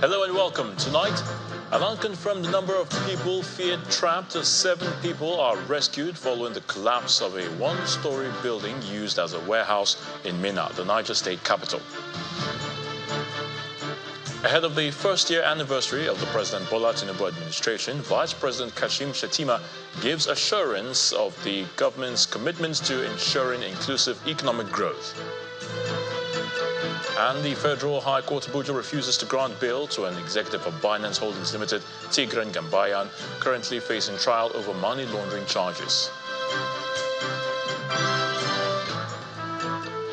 Hello and welcome. Tonight, an unconfirmed number of people feared trapped as 7 people are rescued following the collapse of a one-story building used as a warehouse in Minna, the Niger State capital. Ahead of the first-year anniversary of the President Bola Tinubu administration, Vice President Kashim Shettima gives assurance of the government's commitments to ensuring inclusive economic growth. And the Federal High Court Abuja refuses to grant bail to an executive of Binance Holdings Limited, Tigran Gambayan, currently facing trial over money laundering charges.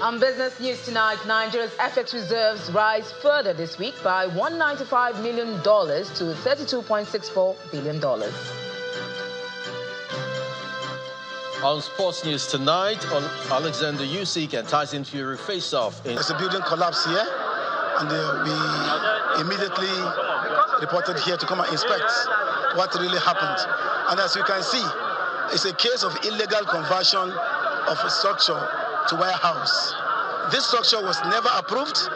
On business news tonight, Nigeria's FX reserves rise further this week by $195 million to $32.64 billion. On sports news tonight, on Alexander Usyk and Tyson Fury face-off. There's a building collapse here, and we immediately reported here to come and inspect what really happened. And as you can see, it's a case of illegal conversion of a structure to warehouse. This structure was never approved,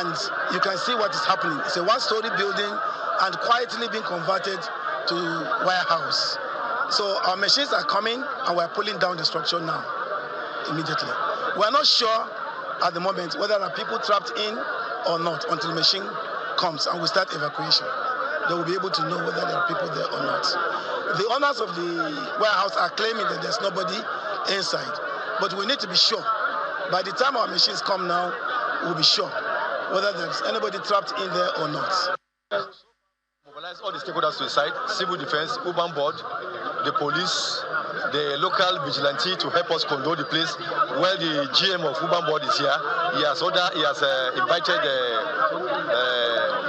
and you can see what is happening. It's a one-story building and quietly being converted to warehouse. So our machines are coming and we're pulling down the structure now, immediately. We're not sure at the moment whether there are people trapped in or not until the machine comes and we start evacuation. They will be able to know whether there are people there or not. The owners of the warehouse are claiming that there's nobody inside, but we need to be sure. By the time our machines come now, we'll be sure whether there's anybody trapped in there or not. Mobilize all the stakeholders to the site, civil defense, urban board, the police, the local vigilante to help us control the place. While the GM of urban board is here, he has invited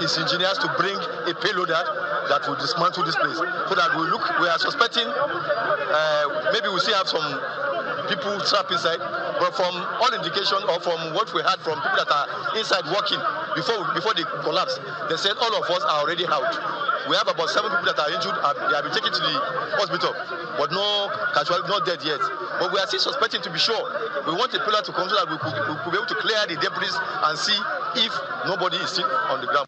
his engineers to bring a payloader that will dismantle this place. So that we are suspecting, maybe we still have some people trapped inside, but from all indication or from what we heard from people that are inside working before they collapse, they said all of us are already out. We have about 7 people that are injured. They have been taken to the hospital, but no casualty, not dead yet. But we are still suspecting to be sure. We want a pillar to come so that we could be able to clear the debris and see if nobody is still on the ground.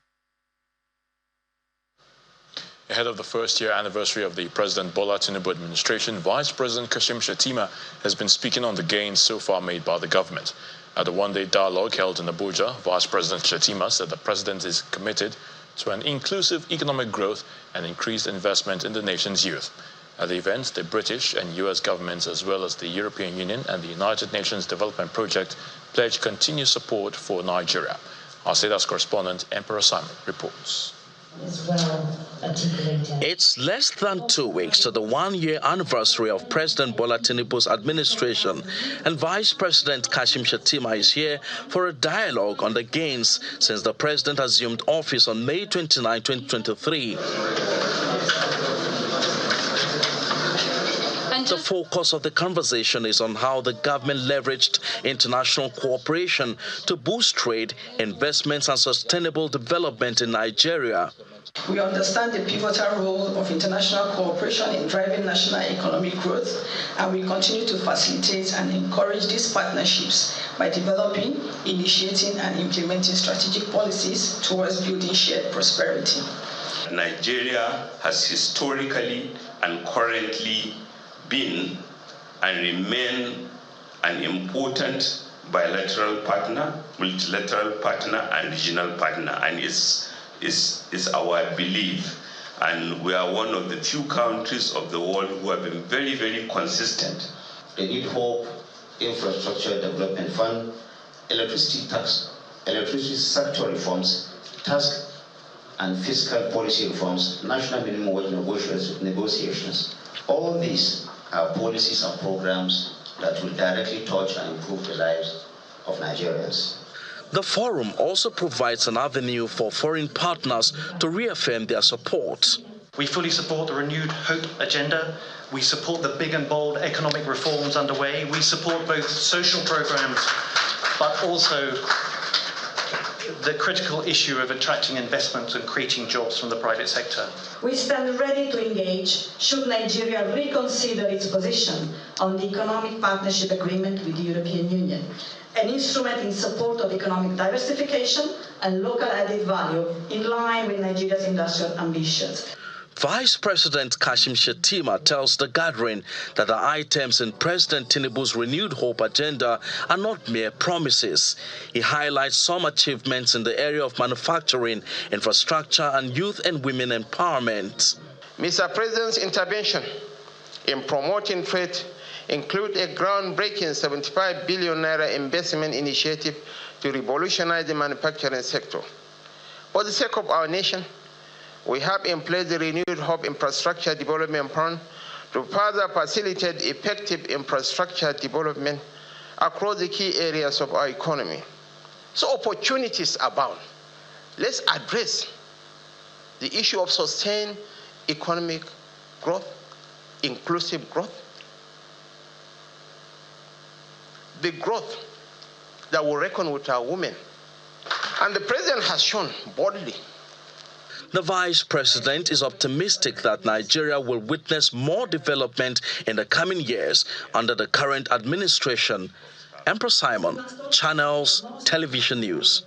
Ahead of the first-year anniversary of the President Bola Tinubu administration, Vice President Kashim Shettima has been speaking on the gains so far made by the government. At a one-day dialogue held in Abuja, Vice President Shettima said the president is committed to an inclusive economic growth and increased investment in the nation's youth. At the event, the British and US governments, as well as the European Union and the United Nations Development Project, pledged continued support for Nigeria. Our status correspondent, Emperor Simon, reports. It's less than 2 weeks to the one-year anniversary of President Bola Tinubu's administration, and Vice President Kashim Shettima is here for a dialogue on the gains since the president assumed office on May 29, 2023. The focus of the conversation is on how the government leveraged international cooperation to boost trade, investments and sustainable development in Nigeria. We understand the pivotal role of international cooperation in driving national economic growth, and we continue to facilitate and encourage these partnerships by developing, initiating and implementing strategic policies towards building shared prosperity. Nigeria has historically and currently been and remain an important bilateral partner, multilateral partner and regional partner, and is our belief. And we are one of the few countries of the world who have been very, very consistent. The Need Hope Infrastructure Development Fund, electricity tax, electricity sector reforms, tax and fiscal policy reforms, national minimum wage negotiations. All these are policies and programs that will directly touch and improve the lives of Nigerians. The forum also provides an avenue for foreign partners to reaffirm their support. We fully support the renewed hope agenda. We support the big and bold economic reforms underway. We support both social programs, but also the critical issue of attracting investment and creating jobs from the private sector. We stand ready to engage should Nigeria reconsider its position on the Economic Partnership Agreement with the European Union, an instrument in support of economic diversification and local added value in line with Nigeria's industrial ambitions. Vice President Kashim Shettima tells the gathering that the items in President Tinubu's renewed hope agenda are not mere promises. He highlights some achievements in the area of manufacturing, infrastructure, and youth and women empowerment. Mr. President's intervention in promoting trade include a groundbreaking 75 billion naira investment initiative to revolutionize the manufacturing sector. For the sake of our nation, we have in place the renewed Hub Infrastructure Development Fund to further facilitate effective infrastructure development across the key areas of our economy. So opportunities abound. Let's address the issue of sustained economic growth, inclusive growth, the growth that will reckon with our women. And the President has shown boldly. The Vice President is optimistic that Nigeria will witness more development in the coming years under the current administration. Emperor Simon, Channels Television News.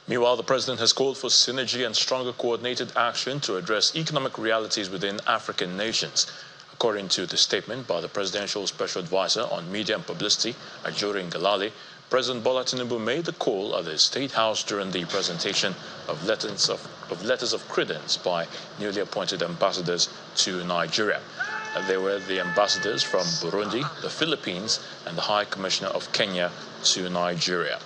Meanwhile, the President has called for synergy and stronger coordinated action to address economic realities within African nations. According to the statement by the Presidential Special Advisor on Media and Publicity, Ajuri Ngalale, President Bola Tinubu made the call at the State House during the presentation of letters of credence by newly appointed ambassadors to Nigeria. They were the ambassadors from Burundi, the Philippines, and the High Commissioner of Kenya to Nigeria.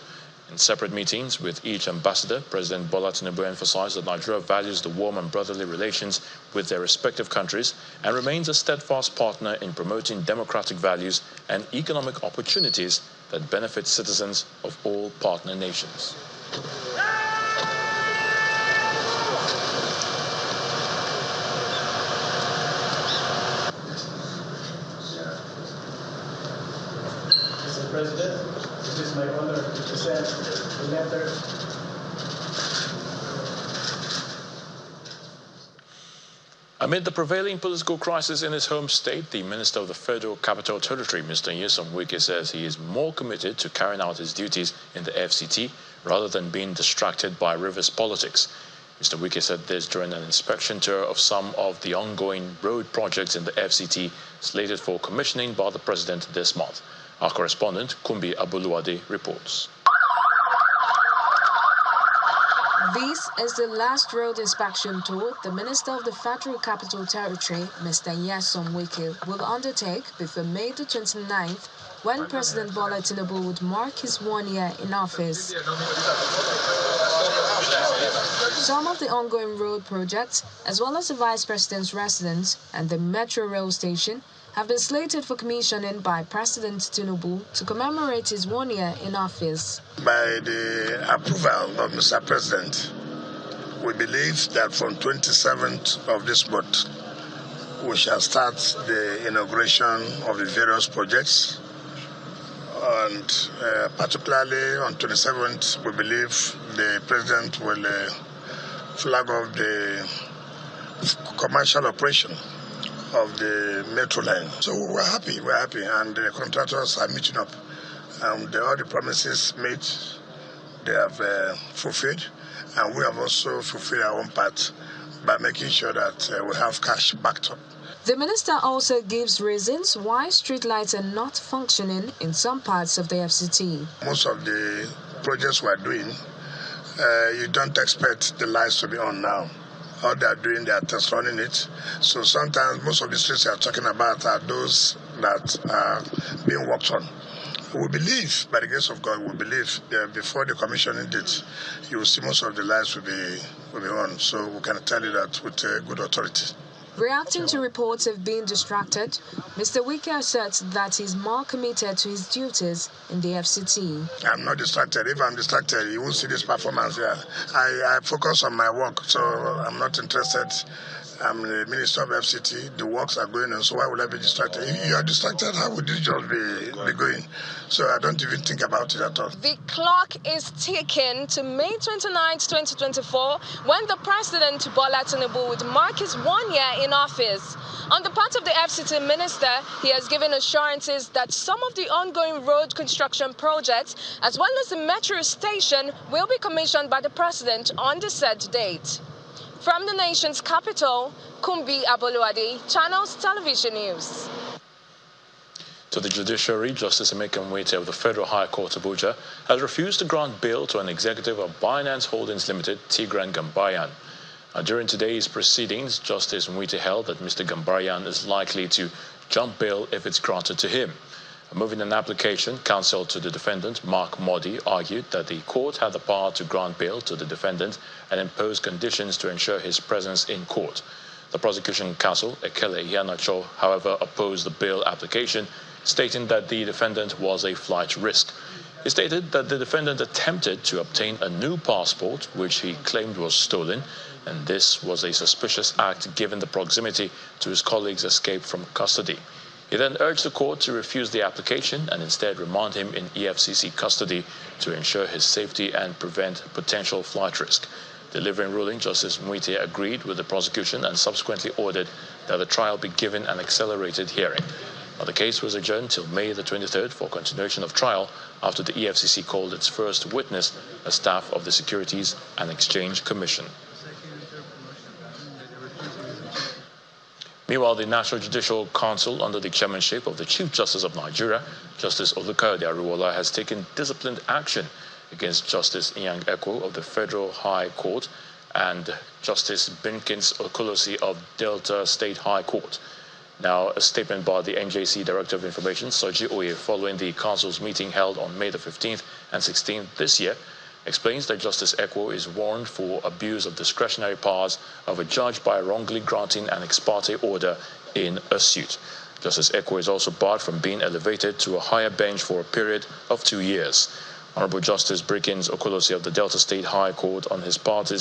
In separate meetings with each ambassador, President Bola Tinubu emphasized that Nigeria values the warm and brotherly relations with their respective countries and remains a steadfast partner in promoting democratic values and economic opportunities that benefit citizens of all partner nations. Mr. President, it is my honor to present the letter. Amid the prevailing political crisis in his home state, the Minister of the Federal Capital Territory, Mr. Nyesom Wike, says he is more committed to carrying out his duties in the FCT rather than being distracted by Rivers politics. Mr. Wike said this during an inspection tour of some of the ongoing road projects in the FCT slated for commissioning by the President this month. Our correspondent, Kumbi Abuluwade, reports. This is the last road inspection tour the Minister of the Federal Capital Territory, Mr. Nyesom Wike, will undertake before May the 29th, when President Bola Tinubu would mark his 1 year in office. Some of the ongoing road projects, as well as the Vice President's residence and the Metro Rail Station, have been slated for commissioning by President Tinubu to commemorate his 1 year in office. By the approval of Mr. President, we believe that from 27th of this month, we shall start the inauguration of the various projects. And particularly on 27th, we believe the President will flag off the commercial operation of the metro line. So we're happy, and the contractors are meeting up. All the promises made, they have fulfilled, and we have also fulfilled our own part by making sure that we have cash backed up. The minister also gives reasons why streetlights are not functioning in some parts of the FCT. Most of the projects we're doing, you don't expect the lights to be on now. All they are doing, they are test running it. So sometimes most of the streets they are talking about are those that are being worked on. We believe, by the grace of God, we believe that before the commissioning date, you will see most of the lights will be on. So we can tell you that with good authority. Reacting to reports of being distracted, Mr. Wike asserts that he's more committed to his duties in the FCT. I'm not distracted. If I'm distracted, you won't see this performance here. I focus on my work, so I'm not interested I'm the Minister of FCT. The works are going on, so why would I be distracted? If you are distracted, how would this just be going? So I don't even think about it at all. The clock is ticking to May 29, 2024, when the President Bola Tinubu would mark his 1 year in office. On the part of the FCT minister, he has given assurances that some of the ongoing road construction projects, as well as the metro station, will be commissioned by the President on the said date. From the nation's capital, Kumbi Aboluade, Channels Television News. To the judiciary, Justice Emeka Nwite of the Federal High Court Abuja has refused to grant bail to an executive of Binance Holdings Limited, Tigran Gambaryan. During today's proceedings, Justice Nwite held that Mr. Gambaryan is likely to jump bail if it's granted to him. Moving an application, counsel to the defendant, Mark Modi, argued that the court had the power to grant bail to the defendant and impose conditions to ensure his presence in court. The prosecution counsel, Ekele Iheanacho, however, opposed the bail application, stating that the defendant was a flight risk. He stated that the defendant attempted to obtain a new passport, which he claimed was stolen, and this was a suspicious act given the proximity to his colleague's escape from custody. He then urged the court to refuse the application and instead remand him in EFCC custody to ensure his safety and prevent potential flight risk. Delivering ruling, Justice Nwite agreed with the prosecution and subsequently ordered that the trial be given an accelerated hearing. Now, the case was adjourned till May the 23rd for continuation of trial after the EFCC called its first witness, a staff of the Securities and Exchange Commission. Meanwhile, the National Judicial Council, under the chairmanship of the Chief Justice of Nigeria, Justice Olukayode Ariwola, has taken disciplined action against Justice Inyang Ekwo of the Federal High Court and Justice Binkins Okolosi of Delta State High Court. Now, a statement by the NJC Director of Information, Soji Oye, following the Council's meeting held on May the 15th and 16th this year, explains that Justice Ekwo is warned for abuse of discretionary powers of a judge by wrongly granting an ex parte order in a suit. Justice Ekwo is also barred from being elevated to a higher bench for a period of 2 years. Honorable Justice Binkins Okolosi of the Delta State High Court, on his part,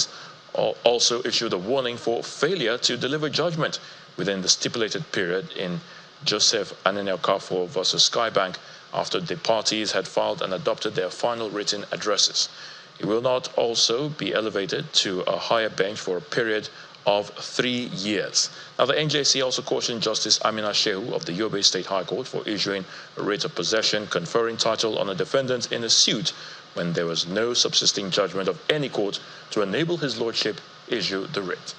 also issued a warning for failure to deliver judgment within the stipulated period in Joseph Anene Okafor versus Skybank after the parties had filed and adopted their final written addresses. He will not also be elevated to a higher bench for a period of 3 years. Now, the NJC also cautioned Justice Amina Shehu of the Yobe State High Court for issuing a writ of possession conferring title on a defendant in a suit when there was no subsisting judgment of any court to enable his lordship issue the writ.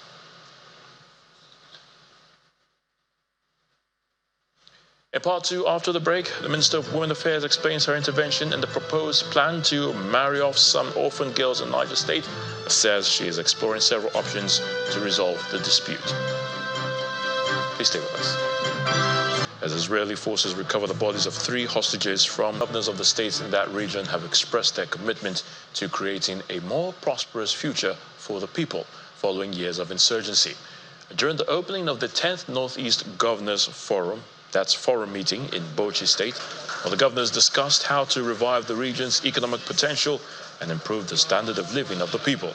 In part two, after the break, the Minister of Women Affairs explains her intervention in the proposed plan to marry off some orphan girls in Niger State, and says she is exploring several options to resolve the dispute. Please stay with us. As Israeli forces recover the bodies of 3 hostages from governors of the states in that region have expressed their commitment to creating a more prosperous future for the people following years of insurgency. During the opening of the 10th Northeast Governors Forum, that's forum meeting in Bauchi State, where the governors discussed how to revive the region's economic potential and improve the standard of living of the people.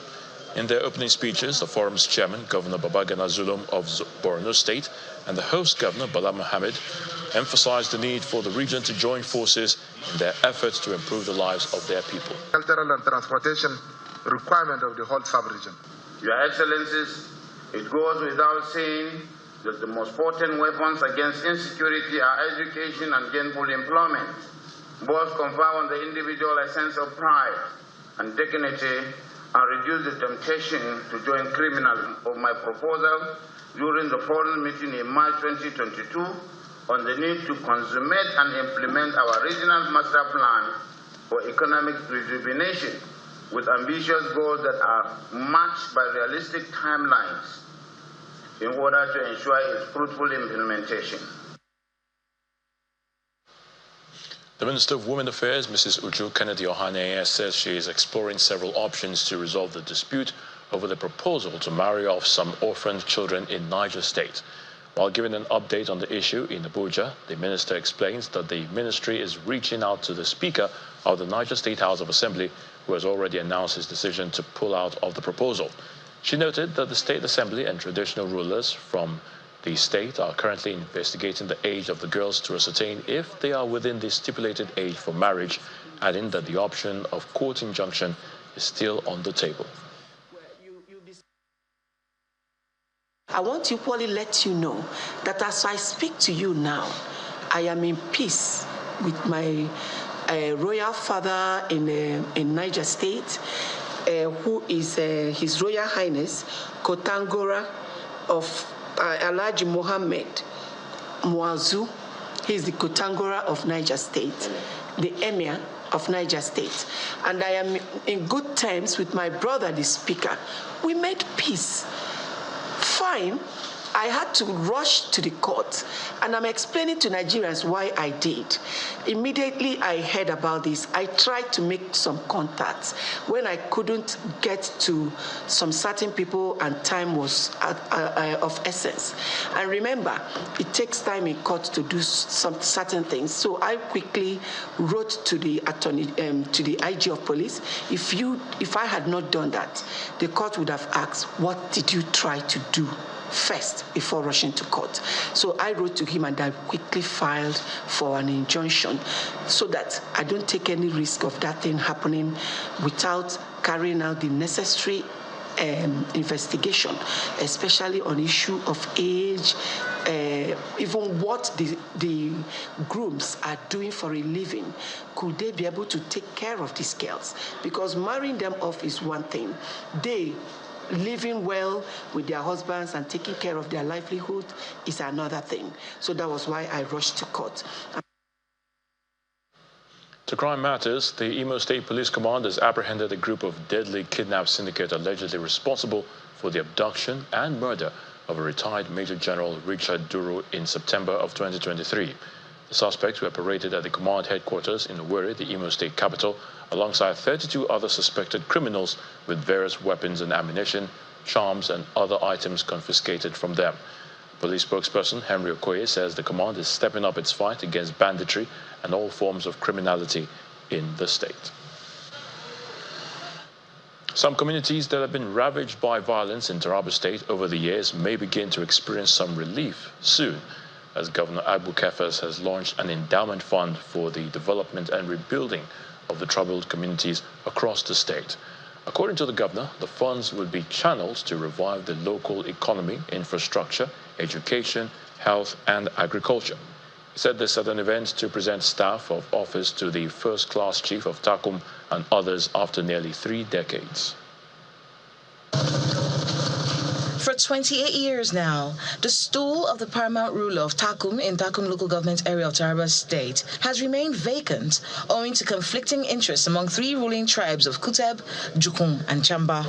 In their opening speeches, the forum's chairman, Governor Babagana Zulum of Borno State, and the host governor, Bala Mohammed, emphasized the need for the region to join forces in their efforts to improve the lives of their people. Cultural and transportation requirement of the whole sub-region. Your Excellencies, it goes without saying that the most potent weapons against insecurity are education and gainful employment. Both confer on the individual a sense of pride and dignity and reduce the temptation to join criminals. Of my proposal during the forum meeting in March 2022 on the need to consummate and implement our regional master plan for economic rejuvenation with ambitious goals that are matched by realistic timelines in order to ensure its fruitful implementation. The Minister of Women Affairs, Mrs. Uju Kennedy Ohaneye, says she is exploring several options to resolve the dispute over the proposal to marry off some orphaned children in Niger State. While giving an update on the issue in Abuja, the minister explains that the ministry is reaching out to the Speaker of the Niger State House of Assembly, who has already announced his decision to pull out of the proposal. She noted that the State Assembly and traditional rulers from the state are currently investigating the age of the girls to ascertain if they are within the stipulated age for marriage, adding that the option of court injunction is still on the table. I want to equally let you know that as I speak to you now, I am in peace with my royal father in Niger State, who is His Royal Highness Kotangora of Alhaji Mohammed Muazu. He is the Kotangora of Niger State, the Emir of Niger State. And I am in good terms with my brother, the Speaker. We made peace. Fine, I had to rush to the court, and I'm explaining to Nigerians why I did. Immediately I heard about this, I tried to make some contacts. When I couldn't get to some certain people and time was of essence. And remember, it takes time in court to do some certain things. So I quickly wrote to the attorney, to the IG of police. If I had not done that, the court would have asked, what did you try to do first before rushing to court? So I wrote to him and I quickly filed for an injunction so that I don't take any risk of that thing happening without carrying out the necessary investigation, especially on issue of age, even what the grooms are doing for a living. Could they be able to take care of these girls? Because marrying them off is one thing. They living well with their husbands and taking care of their livelihood is another thing. So that was why I rushed to court. To crime matters, the Imo State Police Command has apprehended a group of deadly kidnap syndicate allegedly responsible for the abduction and murder of a retired Major General Richard Duru in September of 2023. The suspects were paraded at the command headquarters in Owerri, the Imo State capital, alongside 32 other suspected criminals with various weapons and ammunition, charms and other items confiscated from them. Police spokesperson Henry Okoye says the command is stepping up its fight against banditry and all forms of criminality in the state. Some communities that have been ravaged by violence in Taraba State over the years may begin to experience some relief soon, as Governor Abu Kefas has launched an endowment fund for the development and rebuilding of the troubled communities across the state. According to the governor, the funds will be channeled to revive the local economy, infrastructure, education, health, and agriculture. He said this at an event to present staff of office to the first-class chief of Takum and others after nearly 3 decades. For 28 years now, the stool of the paramount ruler of Takum in Takum local government area of Taraba State has remained vacant owing to conflicting interests among 3 ruling tribes of Kuteb, Jukum, and Chamba.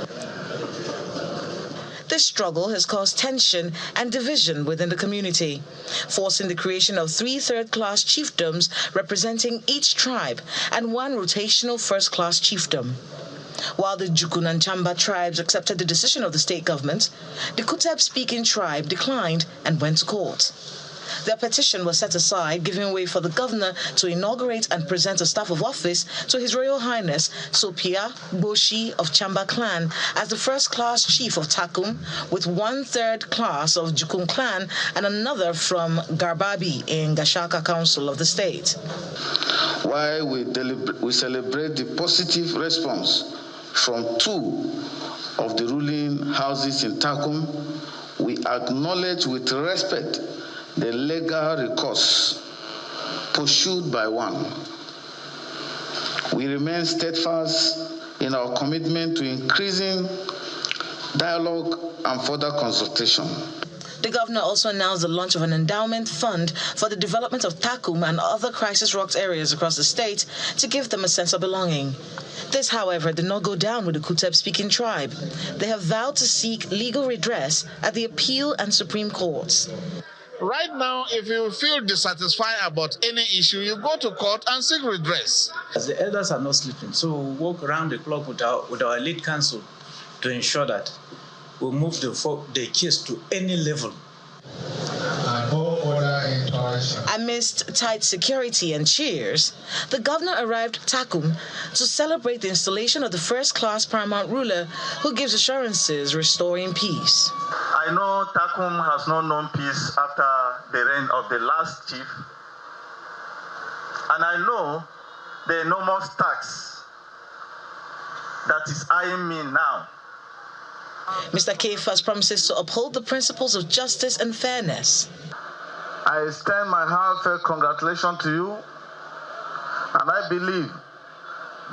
This struggle has caused tension and division within the community, forcing the creation of 3 third-class chiefdoms representing each tribe and 1 rotational first-class chiefdom. While the Jukun and Chamba tribes accepted the decision of the state government, the Kuteb-speaking tribe declined and went to court. Their petition was set aside, giving way for the governor to inaugurate and present a staff of office to His Royal Highness Sophia Boshi of Chamba clan as the first-class chief of Takum, with 1/3 class of Jukun clan and another from Garbabi in Gashaka Council of the state. While we celebrate the positive response from 2 of the ruling houses in Takum, we acknowledge with respect the legal recourse pursued by 1. We remain steadfast in our commitment to increasing dialogue and further consultation. The governor also announced the launch of an endowment fund for the development of Takum and other crisis-rocked areas across the state to give them a sense of belonging. This, however, did not go down with the Kuteb-speaking tribe. They have vowed to seek legal redress at the appeal and Supreme Courts. Right now, if you feel dissatisfied about any issue, you go to court and seek redress. As the elders are not sleeping, so we work around the clock with our lead counsel to ensure that we move the case to any level. And all other Amidst tight security and cheers, the governor arrived Takum to celebrate the installation of the first-class paramount ruler who gives assurances restoring peace. I know Takum has not known peace after the reign of the last chief, and I know the enormous tax that is eyeing me now. Mr. Kefas promises to uphold the principles of justice and fairness. I extend my heartfelt congratulations to you, and I believe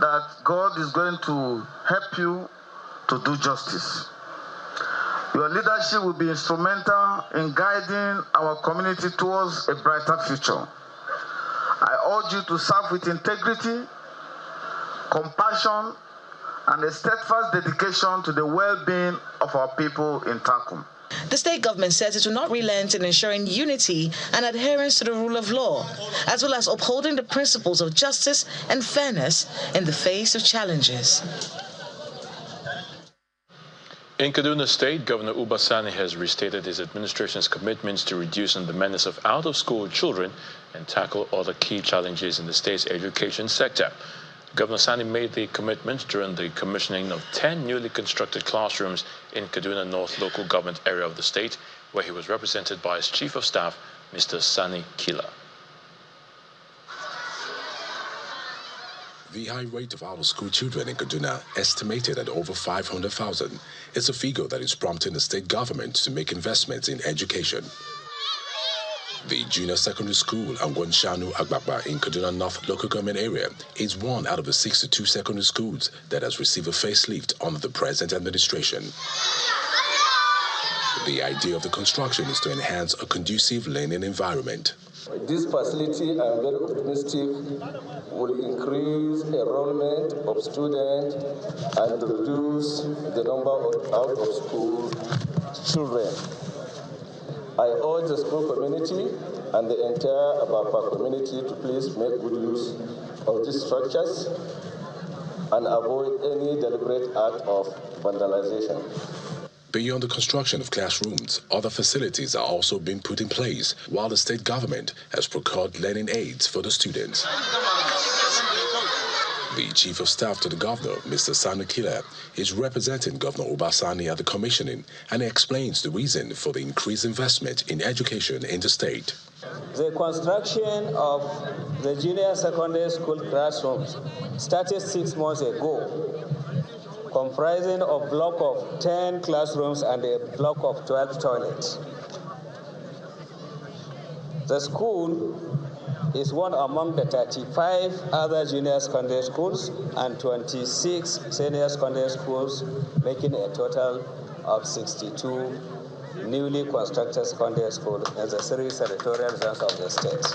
that God is going to help you to do justice. Your leadership will be instrumental in guiding our community towards a brighter future. I urge you to serve with integrity, compassion, and a steadfast dedication to the well-being of our people in Takum. The state government says it will not relent in ensuring unity and adherence to the rule of law, as well as upholding the principles of justice and fairness in the face of challenges. In Kaduna State, Governor Uba Sani has restated his administration's commitments to reducing the menace of out-of-school children and tackle other key challenges in the state's education sector. Governor Sani made the commitment during the commissioning of 10 newly constructed classrooms in Kaduna North local government area of the state, where he was represented by his Chief of Staff, Mr. Sani Kila. The high rate of out-of-school children in Kaduna, estimated at over 500,000, is a figure that is prompting the state government to make investments in education. The junior secondary school Angwanshanu Agbakba in Kaduna North local government area is one out of the 62 secondary schools that has received a facelift under the present administration. The idea of the construction is to enhance a conducive learning environment. This facility, I'm very optimistic, will increase enrollment of students and reduce the number of out-of-school children. I urge the school community and the entire Abapa community to please make good use of these structures and avoid any deliberate act of vandalization. Beyond the construction of classrooms, other facilities are also being put in place, while the state government has procured learning aids for the students. The Chief of Staff to the Governor, Mr. Sani Kila, is representing Governor Uba Sani at the commissioning and explains the reason for the increased investment in education in the state. The construction of the junior secondary school classrooms started 6 months ago, comprising a block of 10 classrooms and a block of 12 toilets. The school is one among the 35 other junior secondary schools and 26 senior secondary schools, making a total of 62 newly constructed secondary schools in the 3 senatorial zones of the state.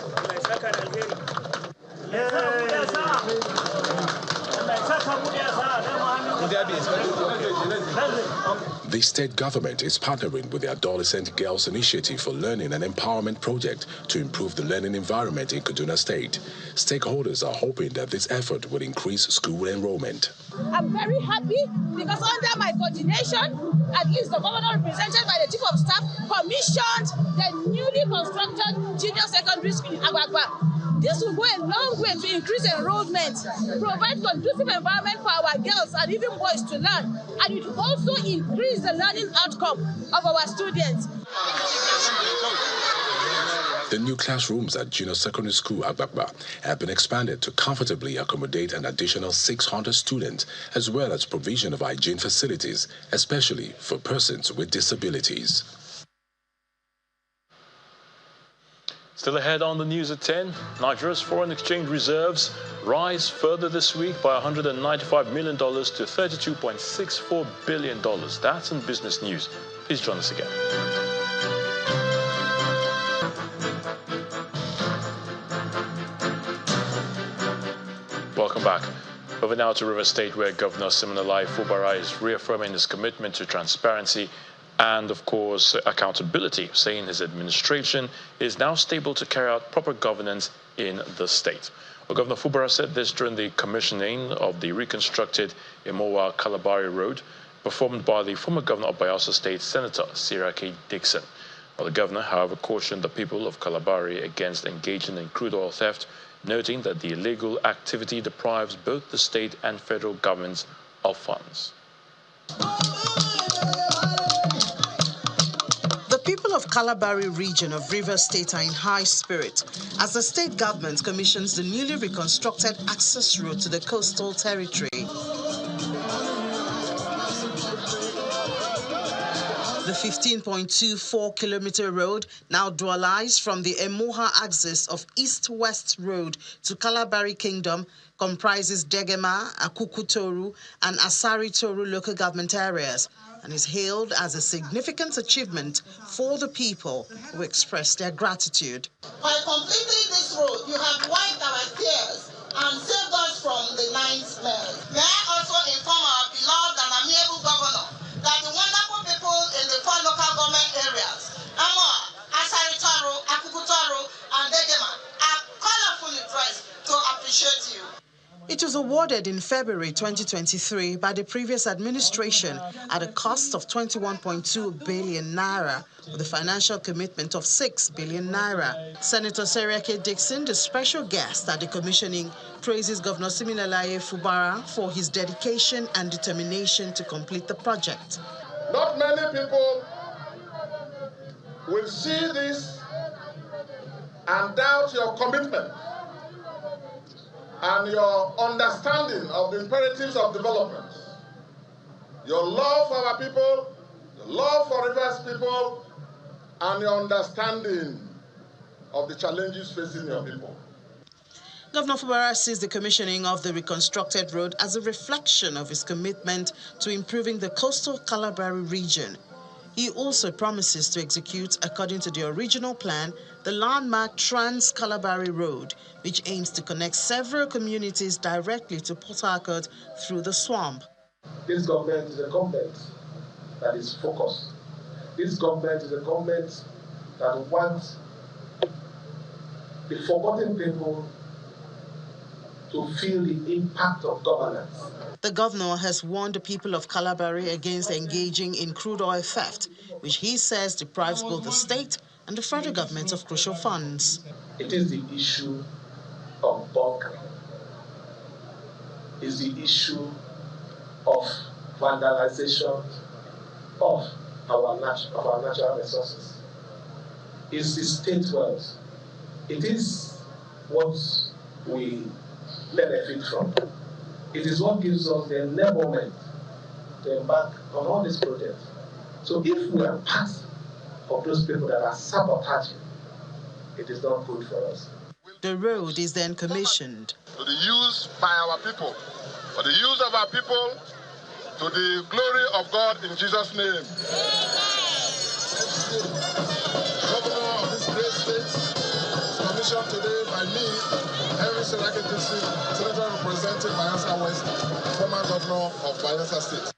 The state government is partnering with the Adolescent Girls Initiative for Learning and Empowerment Project to improve the learning environment in Kaduna State. Stakeholders are hoping that this effort will increase school enrollment. I'm very happy because under my coordination, at least the governor represented by the Chief of Staff commissioned the newly constructed junior secondary school in Agbagba. This will go a long way to increase enrollment, provide conducive environment for our girls and even boys to learn, and it will also increase the learning outcome of our students. The new classrooms at Junior Secondary School Agbakba have been expanded to comfortably accommodate an additional 600 students, as well as provision of hygiene facilities, especially for persons with disabilities. Still ahead on the news at 10, Nigeria's foreign exchange reserves rise further this week by $195 million to $32.64 billion. That's in business news. Please join us again. Welcome back. Over now to River State, where Governor Siminalayi Fubara is reaffirming his commitment to transparency and, of course, accountability, saying his administration is now stable to carry out proper governance in the state. Well, Governor Fubara said this during the commissioning of the reconstructed Imowa-Kalabari Road, performed by the former governor of Bayelsa State, Senator Siraki Dixon. Well, the governor, however, cautioned the people of Kalabari against engaging in crude oil theft, noting that the illegal activity deprives both the state and federal governments of funds. The people of Kalabari region of Rivers State are in high spirit as the state government commissions the newly reconstructed access road to the coastal territory. The 15.24-kilometer road now dualized from the Emoha axis of East-West Road to Kalabari Kingdom comprises Degema, Akukutoru, and Asari-Toru local government areas and is hailed as a significant achievement for the people who express their gratitude. By completing this road, you have wiped our tears and saved us from the night smells. May I also inform our beloved and amiable governor that the wonderful people in the 4 local government areas, Amoa, Asari-Toru, Akukutoru, and Degema, are colorfully dressed to appreciate you. It was awarded in February 2023 by the previous administration at a cost of 21.2 billion naira with a financial commitment of 6 billion naira. Senator Seriake Dixon, the special guest at the commissioning, praises Governor Siminalayi Fubara for his dedication and determination to complete the project. Not many people will see this and doubt your commitment and your understanding of the imperatives of development. Your love for our people, your love for Rivers people, and your understanding of the challenges facing your people. Governor Fubara sees the commissioning of the reconstructed road as a reflection of his commitment to improving the coastal Kalabari region. He also promises to execute, according to the original plan, the landmark Trans-Kalabari Road, which aims to connect several communities directly to Port Harcourt through the swamp. This government is a government that is focused. This government is a government that wants the forgotten people to feel the impact of governance. The governor has warned the people of Kalabari against engaging in crude oil theft, which he says deprives both the state and the federal government of crucial funds. It is the issue of bunkering. It's the issue of vandalization of our natural resources. It's the state wealth. It is what we benefit from. It is what gives us the enablement to embark on all these projects. So if we are part of those people that are sabotaging, it is not good for us. The road is then commissioned. To the use by our people, for the use of our people, to the glory of God in Jesus' name. Governor of this great state is commissioned today by me, Henry Seriake Dixon, Senator representing Bayelsa West, former governor of Bayelsa State.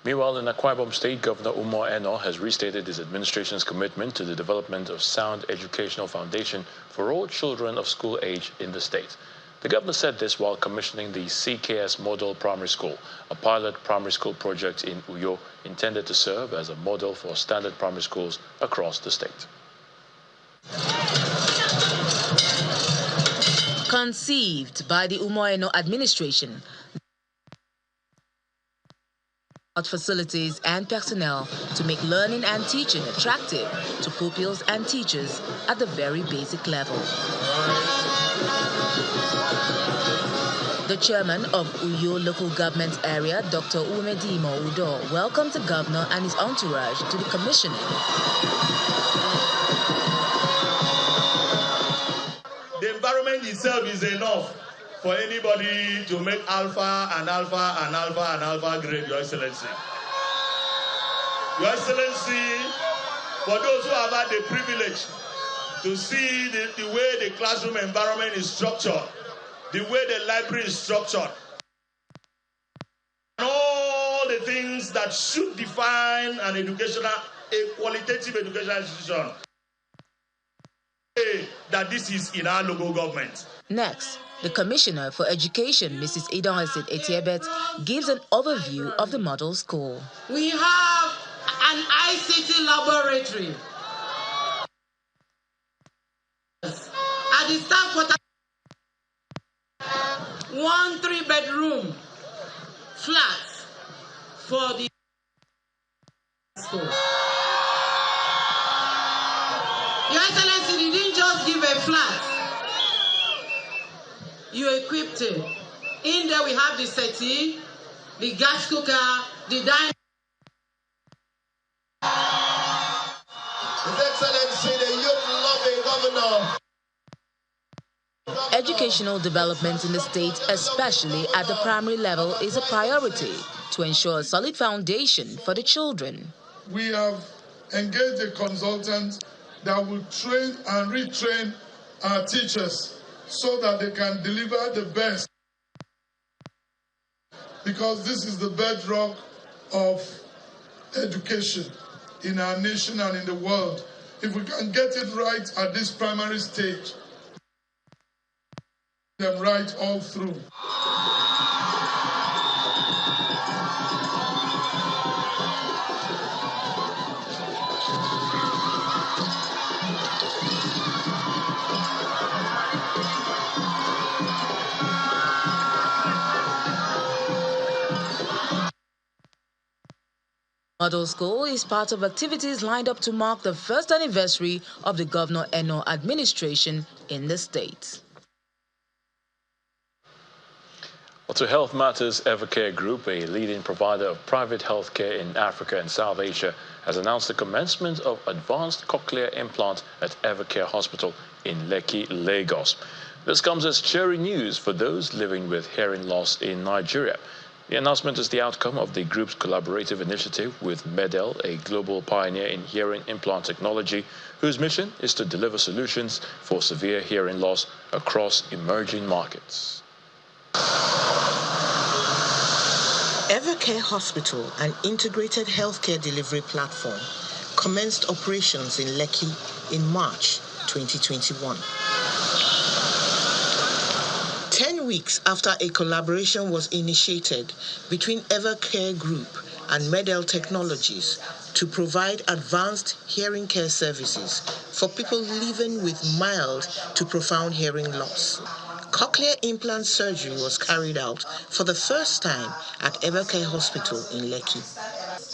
Meanwhile, in Akwa Ibom State, Governor Umar Eno has restated his administration's commitment to the development of sound educational foundation for all children of school age in the state. The governor said this while commissioning the CKS Model Primary School, a pilot primary school project in Uyo intended to serve as a model for standard primary schools across the state. Conceived by the Umar Eno administration, facilities and personnel to make learning and teaching attractive to pupils and teachers at the very basic level. The chairman of Uyo local government area, Dr. Umedimo Udo, welcomed the governor and his entourage to the commissioning. The environment itself is enough for anybody to make alpha and alpha and alpha and alpha grade, Your Excellency. Your Excellency, for those who have had the privilege to see the way the classroom environment is structured, the way the library is structured, and all the things that should define a qualitative educational institution, that this is in our local government. Next, the Commissioner for Education, Mrs. Idon Etiebet, gives an overview of the model school. We have an ICT laboratory. At the staff quarter, 1 3-bedroom flat for the school. Your Excellency, you didn't just give a flat. You equipped it. In there we have the settee, the gas cooker, the dining. His Excellency, the youth-loving governor. Educational development in the state, especially at the primary level, is a priority to ensure a solid foundation for the children. We have engaged a consultant that will train and retrain our teachers so that they can deliver the best. Because this is the bedrock of education in our nation and in the world. If we can get it right at this primary stage, them right all through. Model School is part of activities lined up to mark the first anniversary of the Governor Eno administration in the state. Well, to Health Matters, Evercare Group, a leading provider of private healthcare in Africa and South Asia, has announced the commencement of advanced cochlear implant at Evercare Hospital in Lekki, Lagos. This comes as cheering news for those living with hearing loss in Nigeria. The announcement is the outcome of the group's collaborative initiative with Medel, a global pioneer in hearing implant technology, whose mission is to deliver solutions for severe hearing loss across emerging markets. Evercare Hospital, an integrated healthcare delivery platform, commenced operations in Lekki in March 2021. 10 weeks after a collaboration was initiated between Evercare Group and Medel Technologies to provide advanced hearing care services for people living with mild to profound hearing loss, cochlear implant surgery was carried out for the first time at Evercare Hospital in Lekki.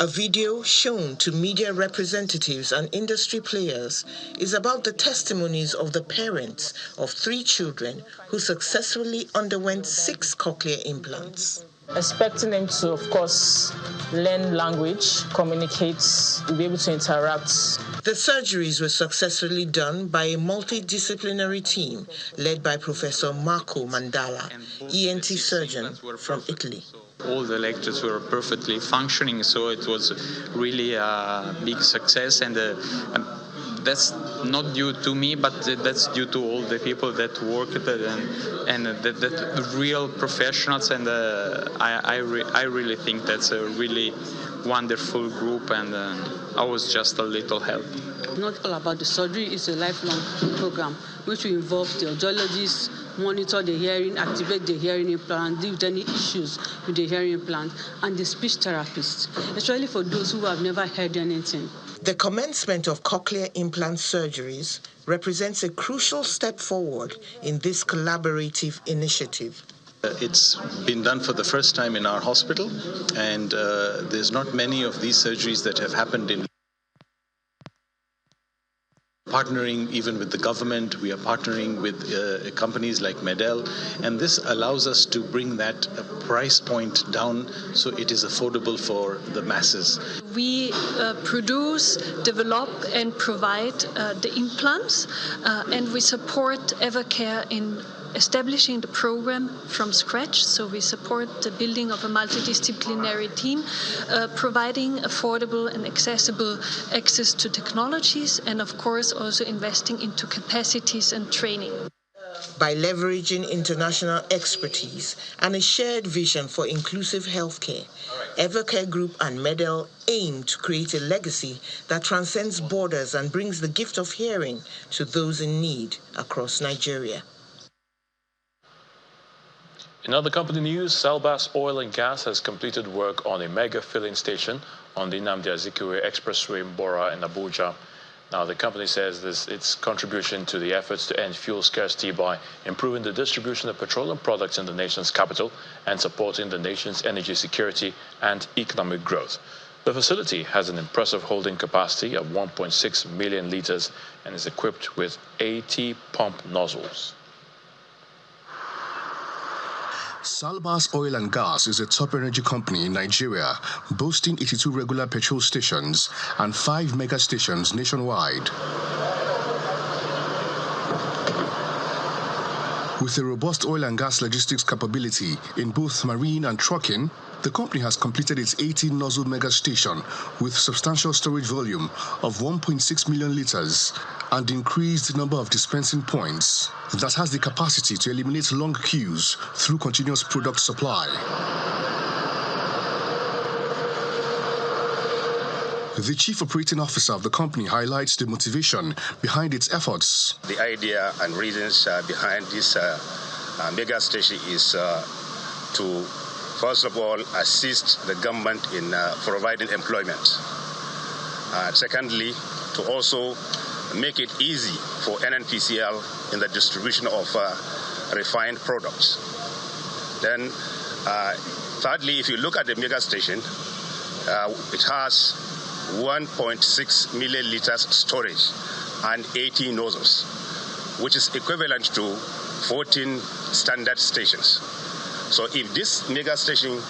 A video shown to media representatives and industry players is about the testimonies of the parents of 3 children who successfully underwent 6 cochlear implants. Expecting them to, of course, learn language, communicate, be able to interact. The surgeries were successfully done by a multidisciplinary team led by Professor Marco Mandala, ENT surgeon from Italy. All the electrodes were perfectly functioning, so it was really a big success, and that's not due to me, but that's due to all the people that worked and the real professionals, and I really think that's a really wonderful group, and I was just a little help. Not all about the surgery, it's a lifelong program which will involve the audiologists, monitor the hearing, activate the hearing implant, deal with any issues with the hearing implant, and the speech therapist, especially for those who have never heard anything. The commencement of cochlear implant surgeries represents a crucial step forward in this collaborative initiative. It's been done for the first time in our hospital, and there's not many of these surgeries that have happened in. Partnering even with the government, we are partnering with companies like Medel, and this allows us to bring that price point down so it is affordable for the masses. We produce, develop and provide the implants, and we support Evercare in establishing the program from scratch. So we support the building of a multidisciplinary team, providing affordable and accessible access to technologies, and of course also investing into capacities and training. By leveraging international expertise and a shared vision for inclusive healthcare, Evercare Group and Medel aim to create a legacy that transcends borders and brings the gift of hearing to those in need across Nigeria. In other company news, Selbas Oil and Gas has completed work on a mega filling station on the Nnamdi Azikiwe Expressway in Bora in Abuja. Now, the company says this its contribution to the efforts to end fuel scarcity by improving the distribution of petroleum products in the nation's capital and supporting the nation's energy security and economic growth. The facility has an impressive holding capacity of 1.6 million liters and is equipped with 80 pump nozzles. Selbas Oil and Gas is a top energy company in Nigeria, boasting 82 regular petrol stations and 5 mega stations nationwide. With a robust oil and gas logistics capability in both marine and trucking, the company has completed its 18 nozzle mega station with substantial storage volume of 1.6 million liters and increased number of dispensing points that has the capacity to eliminate long queues through continuous product supply. The chief operating officer of the company highlights the motivation behind its efforts. The idea and reasons behind this mega station is to, first of all, assist the government in providing employment. Secondly, to also make it easy for NNPCL in the distribution of refined products. Then, thirdly, if you look at the mega station, it has 1.6 million liters storage and 80 nozzles, which is equivalent to 14 standard stations. So if this mega station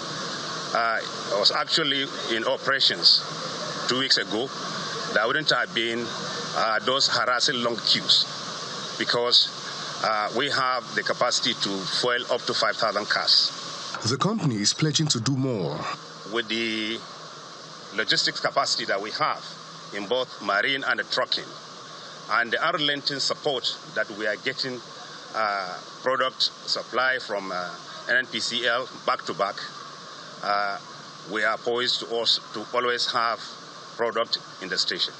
was actually in operations 2 weeks ago, there wouldn't have been those harassing long queues, because we have the capacity to fuel up to 5,000 cars. The company is pledging to do more. With the logistics capacity that we have in both marine and trucking, and the unrelenting support that we are getting product supply from NNPCL back to back, we are poised to always have product in the station.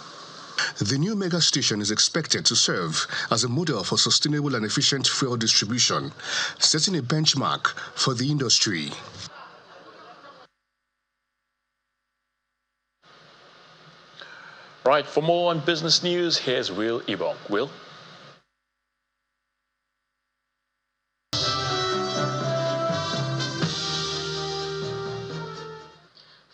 The new mega station is expected to serve as a model for sustainable and efficient fuel distribution, setting a benchmark for the industry. Right, for more on business news, here's Will Ibom. Will?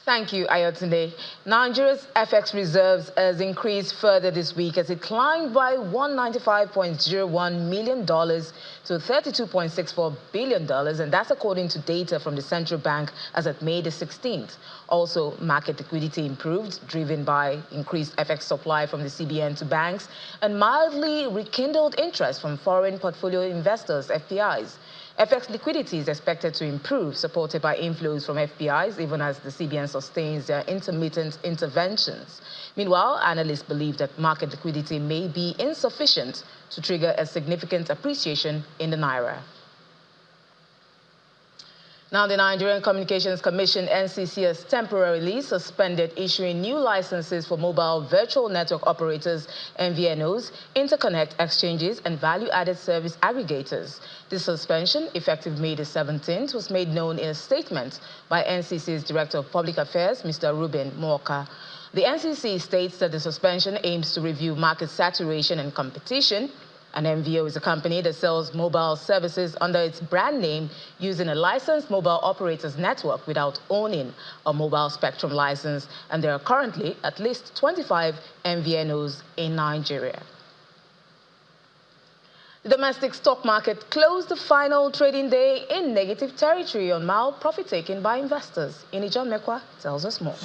Thank you, Ayotunde. Nigeria's FX reserves has increased further this week as it climbed by $195.01 million to $32.64 billion, and that's according to data from the central bank as of May the 16th. Also, market liquidity improved, driven by increased FX supply from the CBN to banks and mildly rekindled interest from foreign portfolio investors, FPIs. FX liquidity is expected to improve, supported by inflows from FPIs, even as the CBN sustains their intermittent interventions. Meanwhile, analysts believe that market liquidity may be insufficient to trigger a significant appreciation in the naira. Now, the Nigerian Communications Commission, NCC, has temporarily suspended issuing new licenses for mobile virtual network operators, MVNOs, interconnect exchanges, and value-added service aggregators. This suspension, effective May the 17th, was made known in a statement by NCC's Director of Public Affairs, Mr. Ruben Moka. The NCC states that the suspension aims to review market saturation and competition. An MVO is a company that sells mobile services under its brand name using a licensed mobile operators network without owning a mobile spectrum license, and there are currently at least 25 MVNOs in Nigeria. The domestic stock market closed the final trading day in negative territory on mild profit taken by investors. Inijon Mekwa tells us more.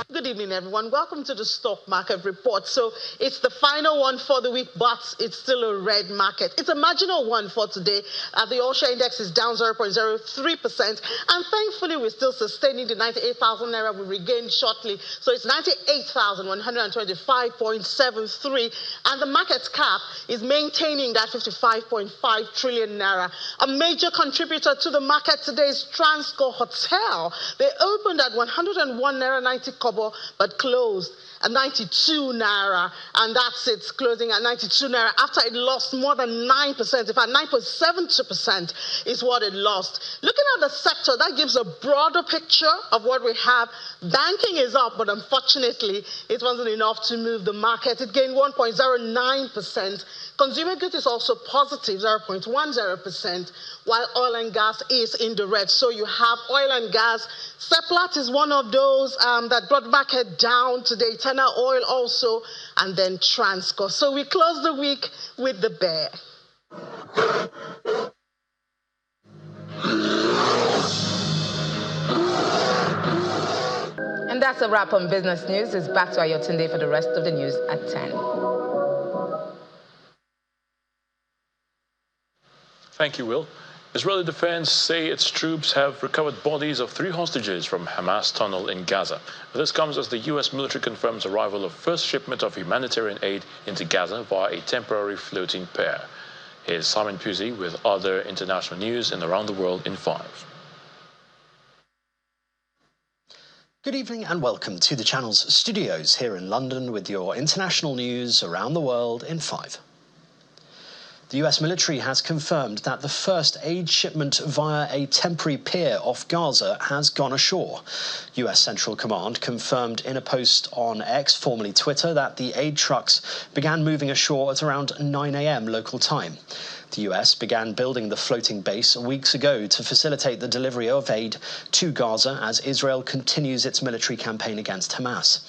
Good evening, everyone. Welcome to the stock market report. So it's the final one for the week, but it's still a red market. It's a marginal one for today. The all-share index is down 0.03%, and thankfully we're still sustaining the 98,000 naira we regained shortly. So it's 98,125.73, and the market cap is maintaining that 55.5 trillion naira. A major contributor to the market today is Transco Hotel. They opened at 101 naira 90 kobo, but closed 92 naira, and that's its closing at 92 naira after it lost more than 9%. In fact, 9.72% is what it lost. Looking at the sector, that gives a broader picture of what we have. Banking is up, but unfortunately, it wasn't enough to move the market. It gained 1.09%. Consumer goods is also positive, 0.10%, while oil and gas is in the red. So you have oil and gas. Seplat is one of those that brought market down today. Tenor oil also, and then Transco. So we close the week with the bear. And that's a wrap on business news. It's back to Ayotunde for the rest of the news at 10. Thank you, Will. Israeli defense say its troops have recovered bodies of 3 hostages from Hamas tunnel in Gaza. This comes as the U.S. military confirms arrival of first shipment of humanitarian aid into Gaza via a temporary floating pier. Here's Simon Pusey with other international news and around the world in 5. Good evening and welcome to the channel's studios here in London with your international news around the world in 5. The US military has confirmed that the first aid shipment via a temporary pier off Gaza has gone ashore. US Central Command confirmed in a post on X, formerly Twitter, that the aid trucks began moving ashore at around 9 a.m. local time. The US began building the floating base weeks ago to facilitate the delivery of aid to Gaza as Israel continues its military campaign against Hamas.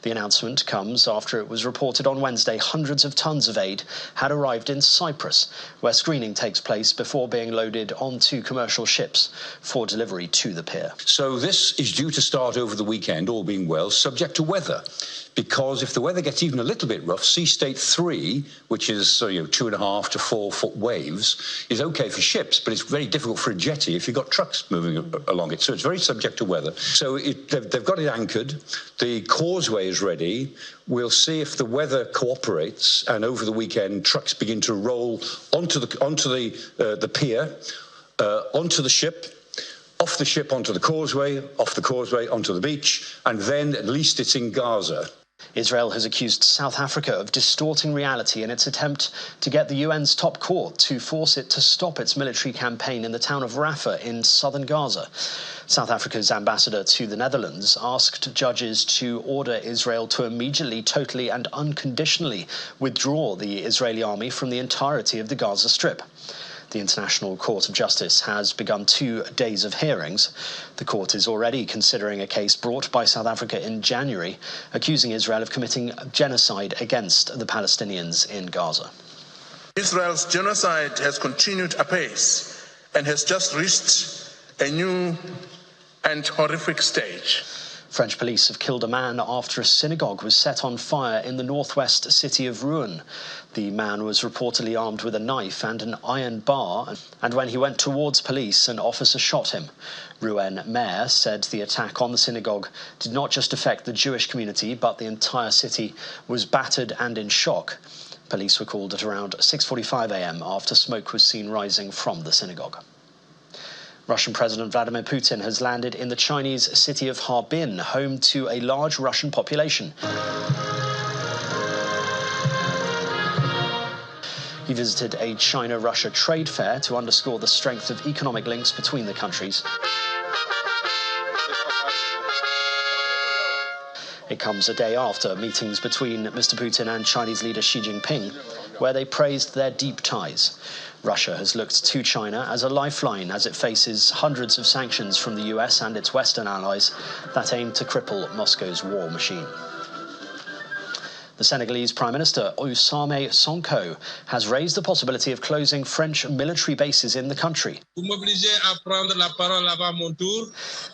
The announcement comes after it was reported on Wednesday hundreds of tons of aid had arrived in Cyprus, where screening takes place before being loaded onto commercial ships for delivery to the pier. So this is due to start over the weekend, all being well, subject to weather. Because if the weather gets even a little bit rough, sea state 3, which is 2.5 to 4 foot waves, is okay for ships, but it's very difficult for a jetty if you've got trucks moving along it. So it's very subject to weather. So they've got it anchored. The causeway is ready. We'll see if the weather cooperates, and over the weekend, trucks begin to roll onto the pier, onto the ship, off the ship onto the causeway, off the causeway onto the beach, and then at least it's in Gaza. Israel has accused South Africa of distorting reality in its attempt to get the UN's top court to force it to stop its military campaign in the town of Rafah in southern Gaza. South Africa's ambassador to the Netherlands asked judges to order Israel to immediately, totally and unconditionally withdraw the Israeli army from the entirety of the Gaza Strip. The International Court of Justice has begun 2 days of hearings. The court is already considering a case brought by South Africa in January, accusing Israel of committing genocide against the Palestinians in Gaza. Israel's genocide has continued apace and has just reached a new and horrific stage. French police have killed a man after a synagogue was set on fire in the northwest city of Rouen. The man was reportedly armed with a knife and an iron bar, and when he went towards police, an officer shot him. Rouen mayor said the attack on the synagogue did not just affect the Jewish community, but the entire city was battered and in shock. Police were called at around 6:45 a.m. after smoke was seen rising from the synagogue. Russian President Vladimir Putin has landed in the Chinese city of Harbin, home to a large Russian population. He visited a China-Russia trade fair to underscore the strength of economic links between the countries. It comes a day after meetings between Mr. Putin and Chinese leader Xi Jinping, where they praised their deep ties. Russia has looked to China as a lifeline as it faces hundreds of sanctions from the US and its Western allies that aim to cripple Moscow's war machine. The Senegalese Prime Minister Ousmane Sonko has raised the possibility of closing French military bases in the country.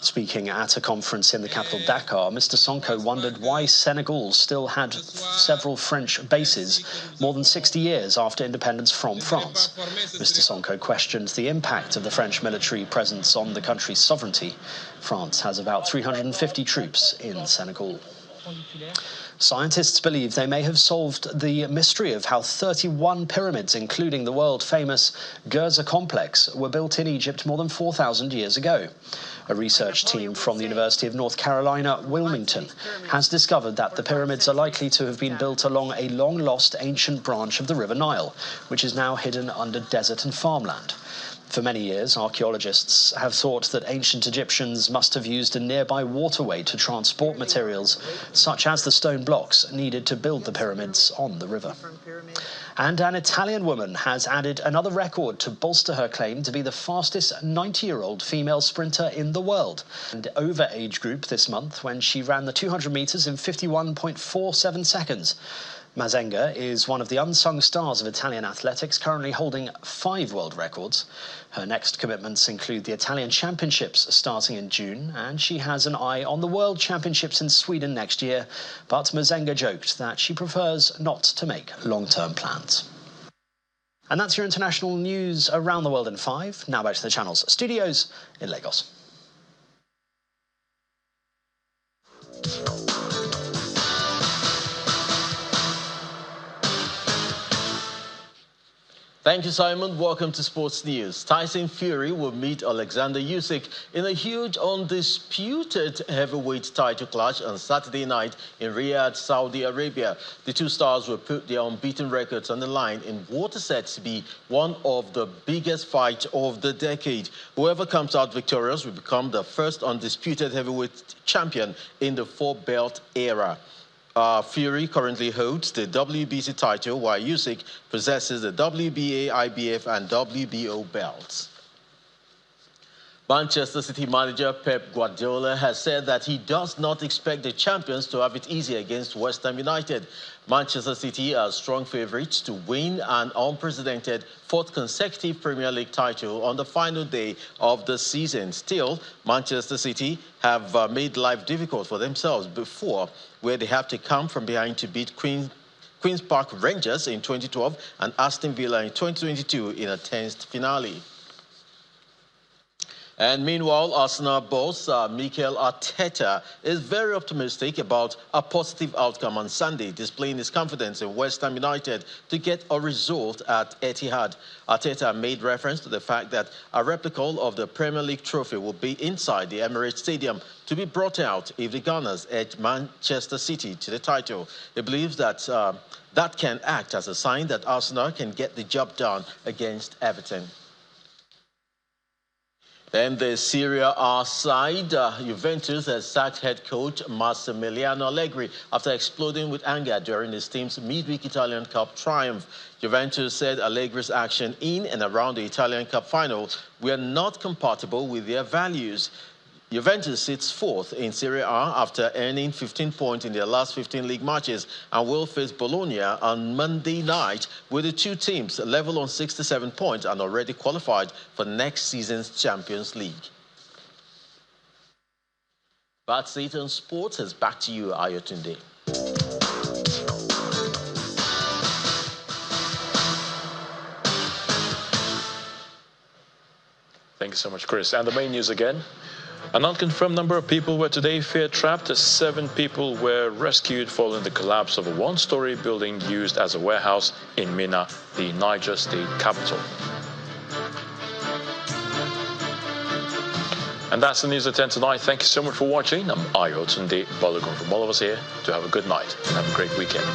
Speaking at a conference in the capital Dakar, Mr. Sonko wondered why Senegal still had several French bases more than 60 years after independence from France. Mr. Sonko questioned the impact of the French military presence on the country's sovereignty. France has about 350 troops in Senegal. Scientists believe they may have solved the mystery of how 31 pyramids, including the world-famous Giza complex, were built in Egypt more than 4,000 years ago. A research team from the University of North Carolina, Wilmington, has discovered that the pyramids are likely to have been built along a long-lost ancient branch of the River Nile, which is now hidden under desert and farmland. For many years, archaeologists have thought that ancient Egyptians must have used a nearby waterway to transport materials, such as the stone blocks needed to build the pyramids on the river. And an Italian woman has added another record to bolster her claim to be the fastest 90-year-old female sprinter in the world, and over age group this month when she ran the 200 metres in 51.47 seconds. Mazenga is one of the unsung stars of Italian athletics, currently holding 5 world records. Her next commitments include the Italian Championships starting in June, and she has an eye on the World Championships in Sweden next year, but Mazenga joked that she prefers not to make long-term plans. And that's your international news around the world in 5. Now back to the channel's studios in Lagos. Thank you, Simon. Welcome to Sports News. Tyson Fury will meet Alexander Usyk in a huge, undisputed heavyweight title clash on Saturday night in Riyadh, Saudi Arabia. The two stars will put their unbeaten records on the line in what is said to be one of the biggest fights of the decade. Whoever comes out victorious will become the first undisputed heavyweight champion in the 4-belt era. Fury currently holds the WBC title, while Usyk possesses the WBA, IBF, and WBO belts. Manchester City manager Pep Guardiola has said that he does not expect the champions to have it easy against West Ham United. Manchester City are strong favourites to win an unprecedented 4th consecutive Premier League title on the final day of the season. Still, Manchester City have made life difficult for themselves before, where they have to come from behind to beat Queen's Park Rangers in 2012 and Aston Villa in 2022 in a tense finale. And meanwhile, Arsenal boss Mikel Arteta is very optimistic about a positive outcome on Sunday, displaying his confidence in West Ham United to get a result at Etihad. Arteta made reference to the fact that a replica of the Premier League trophy will be inside the Emirates Stadium to be brought out if the Gunners edge Manchester City to the title. He believes that that can act as a sign that Arsenal can get the job done against Everton. And the Serie A side, Juventus has sacked head coach Massimiliano Allegri after exploding with anger during his team's midweek Italian Cup triumph. Juventus said Allegri's action in and around the Italian Cup final were not compatible with their values. Juventus sits 4th in Serie A after earning 15 points in their last 15 league matches and will face Bologna on Monday night, with the two teams level on 67 points and already qualified for next season's Champions League. That's it on sports. It's back to you, Ayotunde. Thank you so much, Chris. And the main news again. An unconfirmed number of people were today fear-trapped as 7 people were rescued following the collapse of a one-story building used as a warehouse in Minna, the Niger state capital. And that's the news at 10 tonight. Thank you so much for watching. I'm Ayotunde Balogun from all of us here to have a good night and have a great weekend.